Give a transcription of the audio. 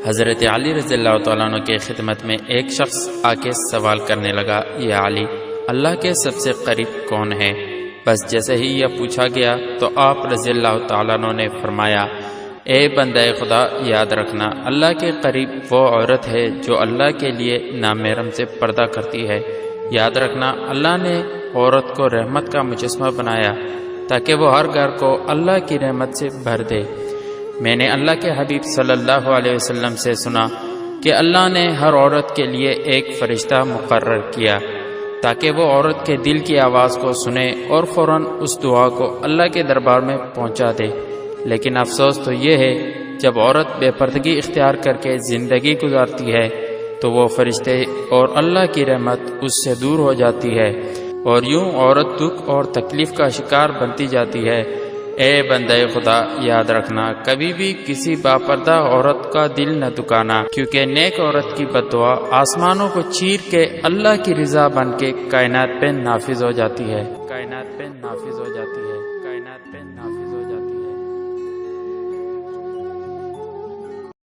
حضرت علی رضی اللہ تعالیٰ عنہ کے خدمت میں ایک شخص آ کے سوال کرنے لگا، یا علی، اللہ کے سب سے قریب کون ہے؟ بس جیسے ہی یہ پوچھا گیا تو آپ رضی اللہ تعالیٰ عنہ نے فرمایا، اے بندہ خدا، یاد رکھنا اللہ کے قریب وہ عورت ہے جو اللہ کے لیے نامحرم سے پردہ کرتی ہے۔ یاد رکھنا اللہ نے عورت کو رحمت کا مجسمہ بنایا تاکہ وہ ہر گھر کو اللہ کی رحمت سے بھر دے۔ میں نے اللہ کے حبیب صلی اللہ علیہ وسلم سے سنا کہ اللہ نے ہر عورت کے لیے ایک فرشتہ مقرر کیا تاکہ وہ عورت کے دل کی آواز کو سنے اور فوراً اس دعا کو اللہ کے دربار میں پہنچا دے۔ لیکن افسوس تو یہ ہے جب عورت بے پردگی اختیار کر کے زندگی گزارتی ہے تو وہ فرشتے اور اللہ کی رحمت اس سے دور ہو جاتی ہے اور یوں عورت دکھ اور تکلیف کا شکار بنتی جاتی ہے۔ اے بندہ خدا، یاد رکھنا کبھی بھی کسی باپردہ عورت کا دل نہ دکانا، کیونکہ نیک عورت کی بد دعا آسمانوں کو چیر کے اللہ کی رضا بن کے کائنات پہ نافذ ہو جاتی ہے۔